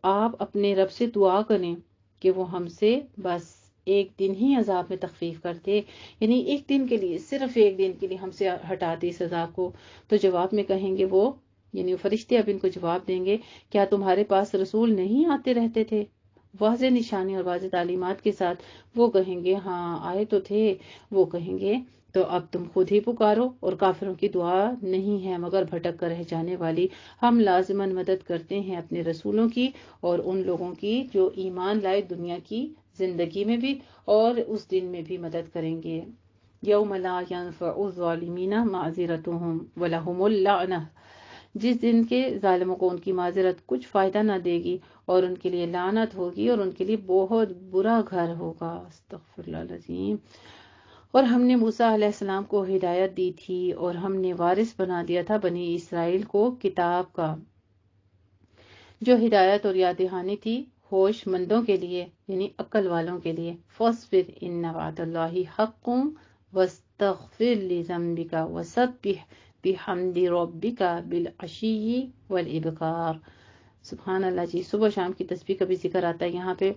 Speaker 1: آپ اپنے رب سے دعا کریں کہ وہ ہم سے بس ایک دن ہی عذاب میں تخفیف کر دے، یعنی ایک دن کے لیے، صرف ایک دن کے لیے ہم سے ہٹا دے اس عذاب کو۔ تو جواب میں کہیں گے وہ، یعنی فرشتے اب ان کو جواب دیں گے کیا تمہارے پاس رسول نہیں آتے رہتے تھے واضح نشانی اور واضح تعلیمات کے ساتھ؟ وہ کہیں گے ہاں آئے تو تھے۔ وہ کہیں گے تو اب تم خود ہی پکارو، اور کافروں کی دعا نہیں ہے مگر بھٹک کر رہ جانے والی۔ ہم لازماً مدد کرتے ہیں اپنے رسولوں کی اور ان لوگوں کی جو ایمان لائے دنیا کی زندگی میں بھی اور اس دن میں بھی مدد کریں گے۔ یوم لا ينفع الظالمین معذرتهم ولہم اللعنہ، جس دن کے ظالموں کو ان کی معذرت کچھ فائدہ نہ دے گی اور ان کے لیے لعنت ہوگی اور ان کے لیے بہت برا گھر ہوگا۔ استغفر اللہ العظیم۔ اور ہم نے موسیٰ علیہ السلام کو ہدایت دی تھی اور ہم نے وارث بنا دیا تھا بنی اسرائیل کو کتاب کا، جو ہدایت اور یاد دہانی تھی ہوش مندوں کے لیے، یعنی عقل والوں کے لیے۔ فاصبر ان وعد اللہ حق واستغفر لذنبک وسبح بحمد ربک بالعشی والابکار۔ سبحان اللہ جی، صبح شام کی تسبیح کا بھی ذکر آتا ہے یہاں پہ۔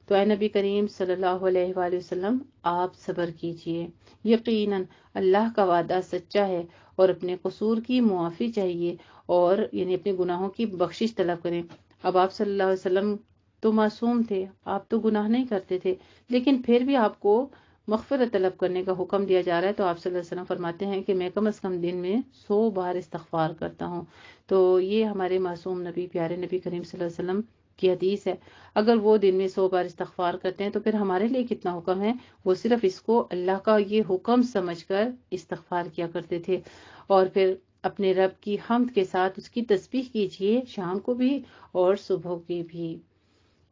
Speaker 1: تو اے نبی کریم صلی اللہ علیہ وآلہ وسلم، آپ صبر کیجئے، یقیناً اللہ کا وعدہ سچا ہے، اور اپنے قصور کی معافی چاہیے، اور یعنی اپنے گناہوں کی بخشش طلب کریں۔ اب آپ صلی اللہ علیہ وسلم تو معصوم تھے، آپ تو گناہ نہیں کرتے تھے، لیکن پھر بھی آپ کو مغفرت طلب کرنے کا حکم دیا جا رہا ہے۔ تو آپ صلی اللہ علیہ وسلم فرماتے ہیں کہ میں کم از کم دن میں 100 بار استغفار کرتا ہوں۔ تو یہ ہمارے معصوم نبی، پیارے نبی کریم صلی اللہ علیہ وسلم کی حدیث ہے۔ اگر وہ دن میں 100 بار استغفار کرتے ہیں تو پھر ہمارے لیے کتنا حکم ہے۔ وہ صرف اس کو اللہ کا یہ حکم سمجھ کر استغفار کیا کرتے تھے۔ اور پھر اپنے رب کی حمد کے ساتھ اس کی تسبیح کیجئے، شام کو بھی اور صبح کی بھی۔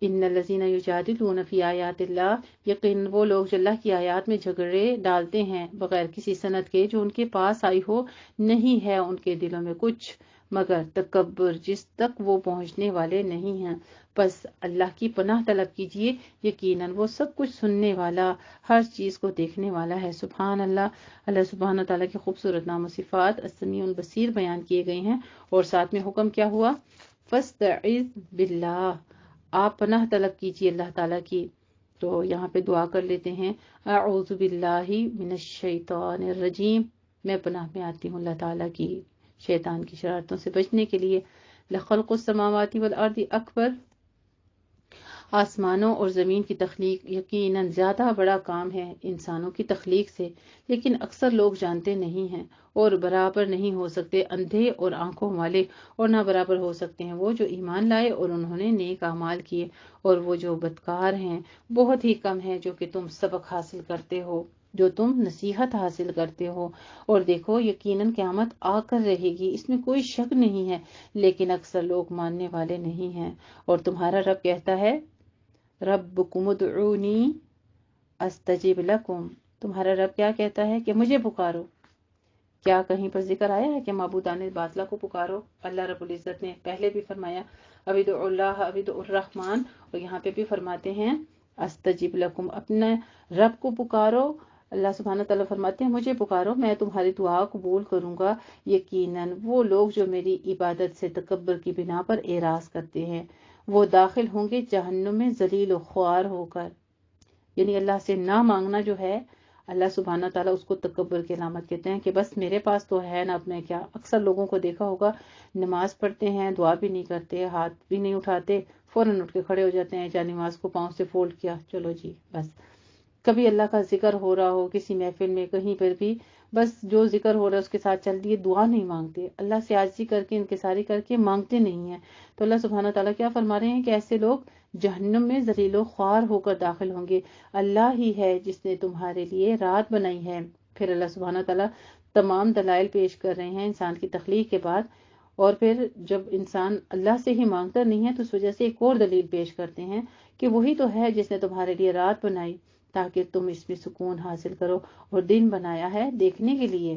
Speaker 1: ان الذین یجادلون فی آیات اللہ، یقین وہ لوگ جو اللہ کی آیات میں جھگڑے ڈالتے ہیں بغیر کسی سند کے، جو ان کے پاس آئی ہو، نہیں ہے ان کے دلوں میں کچھ مگر تکبر، جس تک وہ پہنچنے والے نہیں ہیں۔ بس اللہ کی پناہ طلب کیجئے، یقیناً وہ سب کچھ سننے والا، ہر چیز کو دیکھنے والا ہے۔ سبحان اللہ۔ اللہ سبحانہ تعالیٰ کی خوبصورت نام و صفات السمیع البصیر بیان کیے گئے ہیں، اور ساتھ میں حکم کیا ہوا؟ فاستعذ باللہ، آپ پناہ طلب کیجئے اللہ تعالیٰ کی۔ تو یہاں پہ دعا کر لیتے ہیں، اعوذ باللہ من الشیطان الرجیم، میں پناہ میں آتی ہوں اللہ تعالیٰ کی شیطان کی شرارتوں سے بچنے کے لیے۔ لخلق السماوات والارض اکبر، آسمانوں اور زمین کی تخلیق یقیناً زیادہ بڑا کام ہے انسانوں کی تخلیق سے، لیکن اکثر لوگ جانتے نہیں ہیں، اور برابر نہیں ہو سکتے اندھے اور آنکھوں والے، اور نہ برابر ہو سکتے ہیں وہ جو ایمان لائے اور انہوں نے نیک اعمال کیے، اور وہ جو بدکار ہیں بہت ہی کم ہیں جو کہ تم سبق حاصل کرتے ہو، جو تم نصیحت حاصل کرتے ہو۔ اور دیکھو یقیناً قیامت آ کر رہے گی، اس میں کوئی شک نہیں ہے، لیکن اکثر لوگ ماننے والے نہیں ہیں۔ اور تمہارا رب کہتا ہے، ربکم ادعونی استجب لکم، تمہارا رب کیا کہتا ہے کہ مجھے پکارو۔ کیا کہیں پر ذکر آیا ہے کہ معبودان باطلہ کو پکارو؟ اللہ رب العزت نے پہلے بھی فرمایا ابدعوا اللہ ابدعوا الرحمن، اور یہاں پہ بھی فرماتے ہیں استجب لکم، اپنے رب کو پکارو۔ اللہ سبحانہ تعالیٰ فرماتے ہیں مجھے پکارو، میں تمہاری دعا قبول کروں گا۔ یقیناً وہ لوگ جو میری عبادت سے تکبر کی بنا پر اعراض کرتے ہیں، وہ داخل ہوں گے جہنم میں ذلیل و خوار ہو کر۔ یعنی اللہ سے نہ مانگنا جو ہے، اللہ سبحانہ تعالیٰ اس کو تکبر کی علامت کہتے ہیں، کہ بس میرے پاس تو ہے نا، اب میں کیا۔ اکثر لوگوں کو دیکھا ہوگا نماز پڑھتے ہیں، دعا بھی نہیں کرتے، ہاتھ بھی نہیں اٹھاتے، فوراً اٹھ کے کھڑے ہو جاتے ہیں، جا نماز کو پاؤں سے فولڈ کیا، چلو جی بس۔ کبھی اللہ کا ذکر ہو رہا ہو کسی محفل میں کہیں پر بھی، بس جو ذکر ہو رہا ہے اس کے ساتھ چل دیے، دعا نہیں مانگتے، اللہ سے عاجزی کر کے انکساری کر کے مانگتے نہیں ہیں۔ تو اللہ سبحانہ تعالیٰ کیا فرما رہے ہیں کہ ایسے لوگ جہنم میں ذلیل و خوار ہو کر داخل ہوں گے۔ اللہ ہی ہے جس نے تمہارے لیے رات بنائی ہے۔ پھر اللہ سبحانہ تعالیٰ تمام دلائل پیش کر رہے ہیں انسان کی تخلیق کے بعد، اور پھر جب انسان اللہ سے ہی مانگتا نہیں ہے تو اس وجہ سے ایک اور دلیل پیش کرتے ہیں کہ وہی تو ہے جس نے تمہارے لیے رات بنائی تاکہ تم اس میں سکون حاصل کرو، اور دن بنایا ہے دیکھنے کے لیے۔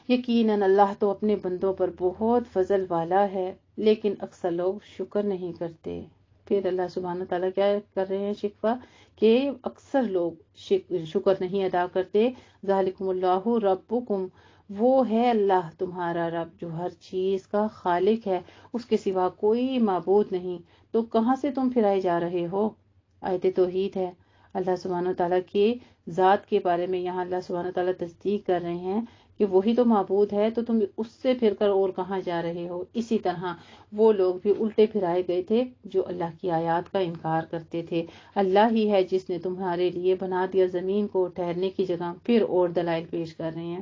Speaker 1: یقیناً اللہ تو اپنے بندوں پر بہت فضل والا ہے، لیکن اکثر لوگ شکر نہیں کرتے۔ پھر اللہ سبحانہ تعالیٰ کیا کر رہے ہیں شکوہ، کہ اکثر لوگ شکر نہیں ادا کرتے۔ ذالکم اللہ ربکم، وہ ہے اللہ تمہارا رب جو ہر چیز کا خالق ہے، اس کے سوا کوئی معبود نہیں، تو کہاں سے تم پھرائے جا رہے ہو؟ آیت توحید ہے۔ اللہ سبحانہ تعالیٰ کے ذات کے بارے میں یہاں اللہ سبحانہ تعالیٰ تصدیق کر رہے ہیں کہ وہی تو معبود ہے، تو تم اس سے پھر کر اور کہاں جا رہے ہو؟ اسی طرح وہ لوگ بھی الٹے پھرائے گئے تھے جو اللہ کی آیات کا انکار کرتے تھے۔ اللہ ہی ہے جس نے تمہارے لیے بنا دیا زمین کو ٹھہرنے کی جگہ، پھر اور دلائل پیش کر رہے ہیں،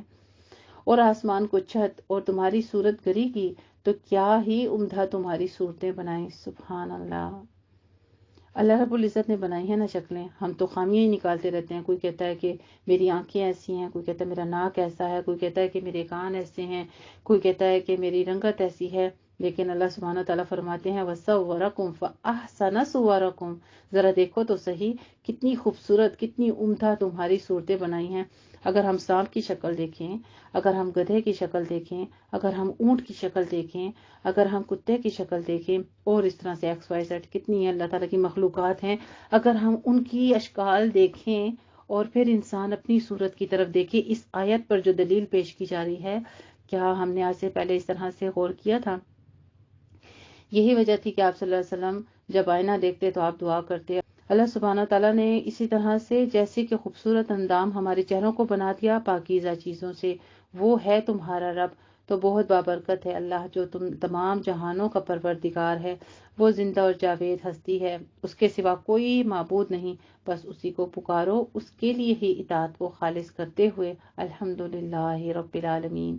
Speaker 1: اور آسمان کو چھت، اور تمہاری صورت گری کی، تو کیا ہی عمدہ تمہاری صورتیں بنائیں۔ سبحان اللہ۔ اللہ رب العزت نے بنائی ہے نا شکلیں، ہم تو خامیاں ہی نکالتے رہتے ہیں۔ کوئی کہتا ہے کہ میری آنکھیں ایسی ہیں، کوئی کہتا ہے میرا ناک ایسا ہے، کوئی کہتا ہے کہ میرے کان ایسے ہیں، کوئی کہتا ہے کہ میری رنگت ایسی ہے۔ لیکن اللہ سبحانہ تعالیٰ فرماتے ہیں وَصَوَّرَكُمْ فَأَحْسَنَ صُوَرَكُمْ، ذرا دیکھو تو صحیح کتنی خوبصورت کتنی عمدہ تمہاری صورتیں بنائی ہیں۔ اگر ہم سانپ کی شکل دیکھیں، اگر ہم گدھے کی شکل دیکھیں، اگر ہم اونٹ کی شکل دیکھیں، اگر ہم کتے کی شکل دیکھیں، اور اس طرح سے XYZ کتنی اللہ تعالیٰ کی مخلوقات ہیں، اگر ہم ان کی اشکال دیکھیں اور پھر انسان اپنی صورت کی طرف دیکھے، اس آیت پر جو دلیل پیش کی جا رہی ہے، کیا ہم نے آج سے پہلے اس طرح سے غور کیا تھا؟ یہی وجہ تھی کہ آپ صلی اللہ علیہ وسلم جب آئینہ دیکھتے تو آپ دعا کرتے، اللہ سبحانہ تعالیٰ نے اسی طرح سے جیسے کہ خوبصورت اندام ہمارے چہروں کو بنا دیا پاکیزہ چیزوں سے، وہ ہے تمہارا رب تو بہت بابرکت ہے اللہ جو تمام جہانوں کا پروردگار ہے، وہ زندہ اور جاوید ہستی ہے، اس کے سوا کوئی معبود نہیں، بس اسی کو پکارو، اس کے لیے ہی اطاعت کو خالص کرتے ہوئے الحمدللہ رب العالمین۔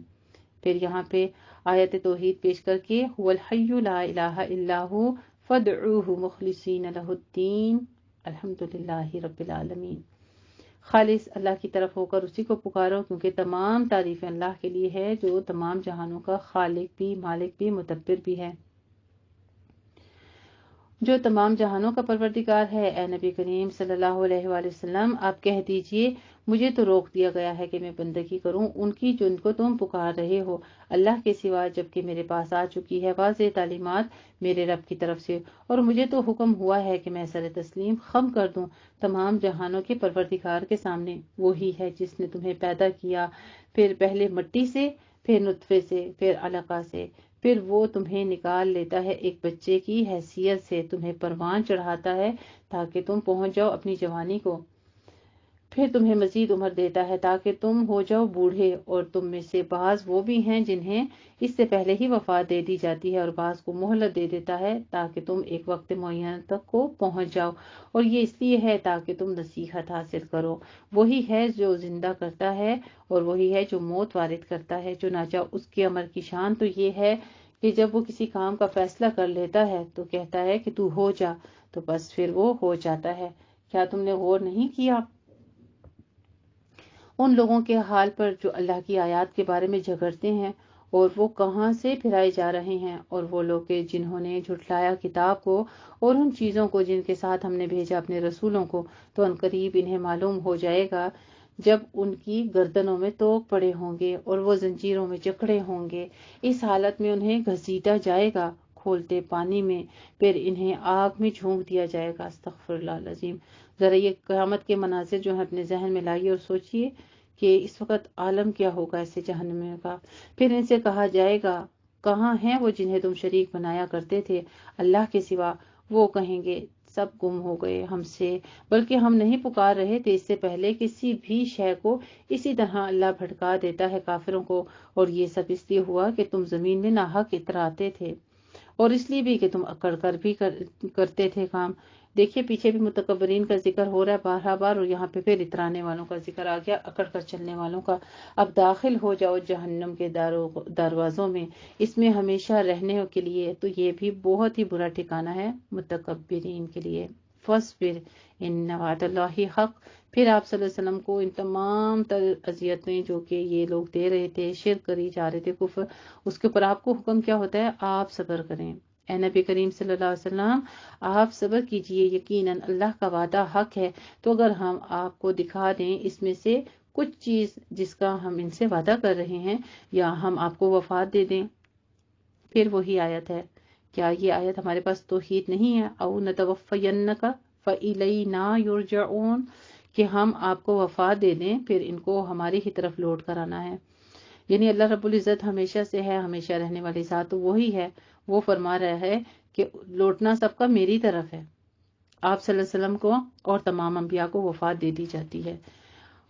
Speaker 1: پھر یہاں پہ آیت توحید پیش کر کے هو الحی لا الہ الا هو فادعوه مخلصین لہ الدین الحمدللہ رب العالمین۔ خالص اللہ کی طرف ہو کر اسی کو پکارو، کیونکہ تمام تعریفیں اللہ کے لیے ہے جو تمام جہانوں کا خالق بھی، مالک بھی، مدبر بھی ہے، جو تمام جہانوں کا پروردگار ہے۔ اے نبی کریم صلی اللہ علیہ وآلہ وسلم، آپ کہہ دیجئے مجھے تو روک دیا گیا ہے کہ میں بندگی کروں ان کی جن کو تم پکار رہے ہو اللہ کے سوا، جبکہ میرے پاس آ چکی ہے واضح تعلیمات میرے رب کی طرف سے، اور مجھے تو حکم ہوا ہے کہ میں سر تسلیم خم کر دوں تمام جہانوں کے پروردگار کے سامنے۔ وہی ہے جس نے تمہیں پیدا کیا، پھر پہلے مٹی سے، پھر نطفے سے، پھر علقہ سے، پھر وہ تمہیں نکال لیتا ہے ایک بچے کی حیثیت سے، تمہیں پروان چڑھاتا ہے تاکہ تم پہنچ جاؤ اپنی جوانی کو، پھر تمہیں مزید عمر دیتا ہے تاکہ تم ہو جاؤ بوڑھے، اور تم میں سے بعض وہ بھی ہیں جنہیں اس سے پہلے ہی وفات دے دی جاتی ہے، اور بعض کو مہلت دے دیتا ہے تاکہ تم ایک وقت معین تک کو پہنچ جاؤ، اور یہ اس لیے ہے تاکہ تم نصیحت حاصل کرو۔ وہی ہے جو زندہ کرتا ہے اور وہی ہے جو موت وارد کرتا ہے، چنانچہ اس کے امر کی شان تو یہ ہے کہ جب وہ کسی کام کا فیصلہ کر لیتا ہے تو کہتا ہے کہ تو ہو جا، تو بس پھر وہ ہو جاتا ہے۔ کیا تم نے غور نہیں کیا ان لوگوں کے حال پر جو اللہ کی آیات کے بارے میں جھگڑتے ہیں، اور وہ کہاں سے پھرائے جا رہے ہیں؟ اور وہ لوگ جنہوں نے جھٹلایا کتاب کو اور ان چیزوں کو جن کے ساتھ ہم نے بھیجا اپنے رسولوں کو، تو عنقریب انہیں معلوم ہو جائے گا جب ان کی گردنوں میں توق پڑے ہوں گے اور وہ زنجیروں میں جکڑے ہوں گے، اس حالت میں انہیں گھسیٹا جائے گا کھولتے پانی میں، پھر انہیں آگ میں جھونک دیا جائے گا۔ استغفر اللہ العظیم۔ ذرا یہ قیامت کے مناظر جو ہے اپنے ذہن میں لائیے اور سوچئے کہ اس وقت عالم کیا ہوگا ایسے جہنمیوں کا۔ پھر ان سے کہا جائے گا کہاں ہیں وہ جنہیں تم شریک بنایا کرتے تھے اللہ کے سوا؟ وہ کہیں گے سب گم ہو گئے ہم سے، بلکہ ہم نہیں پکار رہے تھے اس سے پہلے کسی بھی شے کو۔ اسی طرح اللہ بھٹکا دیتا ہے کافروں کو، اور یہ سب اس لیے ہوا کہ تم زمین میں ناحق اتراتے تھے، اور اس لیے بھی کہ تم اکڑ کر بھی کرتے تھے کام۔ دیکھیے پیچھے بھی متکبرین کا ذکر ہو رہا ہے بار بار، اور یہاں پہ پھر اترانے والوں کا ذکر آ گیا، اکڑ کر چلنے والوں کا۔ اب داخل ہو جاؤ جہنم کے دروازوں میں، اس میں ہمیشہ رہنے کے لیے، تو یہ بھی بہت ہی برا ٹھکانہ ہے متکبرین کے لیے۔ فاصبر ان وعد اللہ حق۔ پھر آپ صلی اللہ علیہ وسلم کو ان تمام تر اذیتیں جو کہ یہ لوگ دے رہے تھے، شرک کری جا رہے تھے، کفر، اس کے اوپر آپ کو حکم کیا ہوتا ہے؟ آپ صبر کریں۔ اے نبی کریم صلی اللہ علیہ وسلم، آپ صبر کیجئے، یقیناً اللہ کا وعدہ حق ہے۔ تو اگر ہم آپ کو دکھا دیں اس میں سے کچھ چیز جس کا ہم ان سے وعدہ کر رہے ہیں، یا ہم آپ کو وفات دے دیں، پھر وہی آیت ہے۔ کیا یہ آیت ہمارے پاس توحید نہیں ہے؟ او نتوفینک فالینا یرجعون، کہ ہم آپ کو وفات دے دیں پھر ان کو ہماری ہی طرف لوٹ کر آنا ہے۔ یعنی اللہ رب العزت ہمیشہ سے ہے، ہمیشہ رہنے والی ذات تو وہی ہے، وہ فرما رہا ہے کہ لوٹنا سب کا میری طرف ہے۔ آپ صلی اللہ علیہ وسلم کو اور تمام انبیاء کو وفات دے دی جاتی ہے،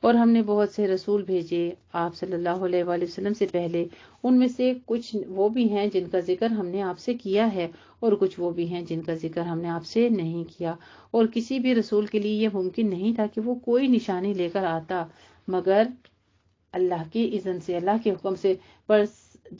Speaker 1: اور ہم نے بہت سے رسول بھیجے آپ صلی اللہ علیہ وآلہ وسلم سے پہلے، ان میں سے کچھ وہ بھی ہیں جن کا ذکر ہم نے آپ سے کیا ہے، اور کچھ وہ بھی ہیں جن کا ذکر ہم نے آپ سے نہیں کیا، اور کسی بھی رسول کے لیے یہ ممکن نہیں تھا کہ وہ کوئی نشانی لے کر آتا مگر اللہ کی اذن سے، اللہ کے حکم سے۔ پر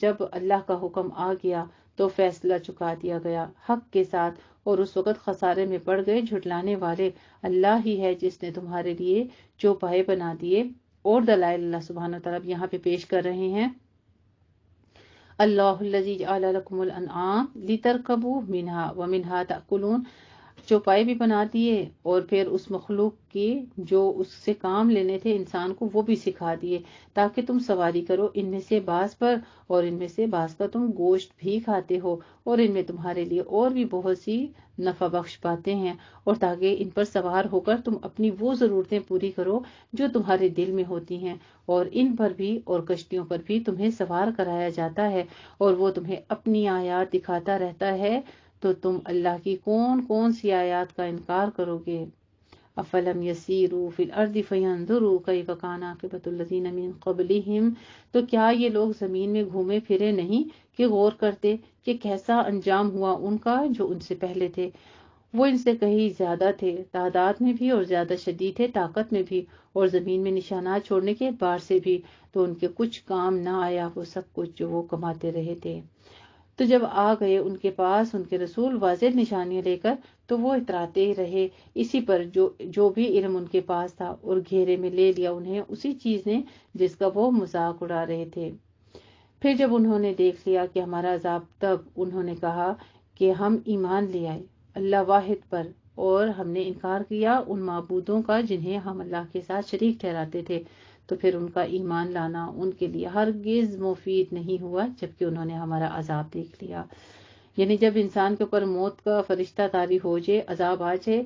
Speaker 1: جب اللہ کا حکم آ گیا تو فیصلہ چکا دیا گیا حق کے ساتھ، اور اس وقت خسارے میں پڑ گئے جھٹلانے والے۔ اللہ ہی ہے جس نے تمہارے لیے چوپائے بنا دیے، اور دلائل اللہ سبحانہ وتعالیٰ یہاں پہ پیش کر رہے ہیں۔ اللہ الذی جعل لکم الانعام لترکبوا منہا ومنہا تأکلون، چوپائے بھی بنا دیے اور پھر اس مخلوق کی جو اس سے کام لینے تھے انسان کو وہ بھی سکھا دیے تاکہ تم سواری کرو ان میں سے بعض پر، اور ان میں سے بعض کا تم گوشت بھی کھاتے ہو، اور ان میں تمہارے لیے اور بھی بہت سی نفع بخش باتیں ہیں، اور تاکہ ان پر سوار ہو کر تم اپنی وہ ضرورتیں پوری کرو جو تمہارے دل میں ہوتی ہیں، اور ان پر بھی اور کشتیوں پر بھی تمہیں سوار کرایا جاتا ہے، اور وہ تمہیں اپنی آیات دکھاتا رہتا ہے، تو تم اللہ کی کون کون سی آیات کا انکار کرو گے؟ افلم یسیروا فی الارض فینظروا کیف کان عاقبۃ الذین من قبلہم، تو کیا یہ لوگ زمین میں گھومے پھرے نہیں کہ غور کرتے کہ کیسا انجام ہوا ان کا جو ان سے پہلے تھے؟ وہ ان سے کہیں زیادہ تھے تعداد میں بھی اور زیادہ شدید تھے طاقت میں بھی اور زمین میں نشانات چھوڑنے کے اعتبار سے بھی، تو ان کے کچھ کام نہ آیا وہ سب کچھ جو وہ کماتے رہے تھے۔ تو جب آ گئے ان کے پاس ان کے رسول واضح نشانیاں لے کر، تو وہ اتراتے رہے اسی پر جو بھی علم ان کے پاس تھا، اور گھیرے میں لے لیا انہیں اسی چیز نے جس کا وہ مذاق اڑا رہے تھے۔ پھر جب انہوں نے دیکھ لیا کہ ہمارا عذاب، تب انہوں نے کہا کہ ہم ایمان لے آئے اللہ واحد پر، اور ہم نے انکار کیا ان معبودوں کا جنہیں ہم اللہ کے ساتھ شریک ٹھہراتے تھے، تو پھر ان کا ایمان لانا ان کے لیے ہرگز مفید نہیں ہوا جبکہ انہوں نے ہمارا عذاب دیکھ لیا۔ یعنی جب انسان کے اوپر موت کا فرشتہ طاری ہو جائے، عذاب آ جائے،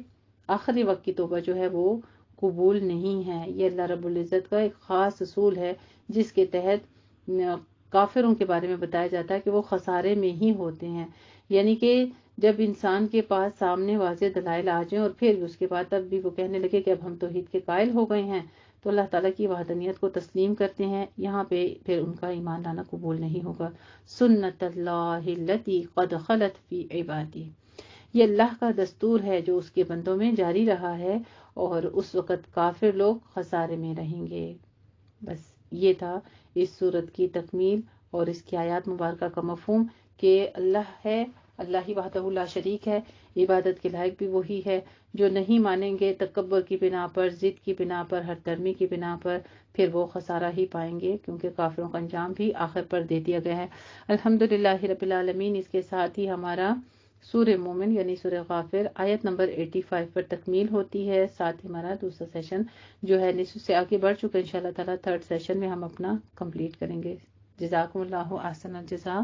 Speaker 1: آخری وقت کی توبہ جو ہے وہ قبول نہیں ہے۔ یہ اللہ رب العزت کا ایک خاص اصول ہے جس کے تحت کافروں کے بارے میں بتایا جاتا ہے کہ وہ خسارے میں ہی ہوتے ہیں۔ یعنی کہ جب انسان کے پاس سامنے واضح دلائل آ جائیں اور پھر اس کے بعد تب بھی وہ کہنے لگے کہ اب ہم توحید کے قائل ہو گئے ہیں، تو اللہ تعالیٰ کی وحدانیت کو تسلیم کرتے ہیں، یہاں پہ پھر ان کا ایمان لانا قبول نہیں ہوگا۔ سنت اللہ التی قد خلت فی عبادی، یہ اللہ کا دستور ہے جو اس کے بندوں میں جاری رہا ہے، اور اس وقت کافر لوگ خسارے میں رہیں گے۔ بس یہ تھا اس صورت کی تکمیل اور اس کی آیات مبارکہ کا مفہوم کہ اللہ ہے، اللہ ہی وحدہ لا شریک ہے، عبادت کے لائق بھی وہی ہے۔ جو نہیں مانیں گے تکبر کی بنا پر، ضد کی بنا پر، ہر درمی کی بنا پر، پھر وہ خسارہ ہی پائیں گے، کیونکہ کافروں کا انجام بھی آخر پر دے دیا گیا ہے۔ الحمدللہ رب العالمین، اس کے ساتھ ہی ہمارا سورہ مومن یعنی سورہ غافر آیت نمبر 85 پر تکمیل ہوتی ہے۔ ساتھ ہی ہمارا دوسرا سیشن جو ہے نصف سے آگے بڑھ چکا ہے، انشاءاللہ تعالیٰ تھرڈ سیشن میں ہم اپنا کمپلیٹ کریں گے۔ جزاکم اللہ احسن الجزا۔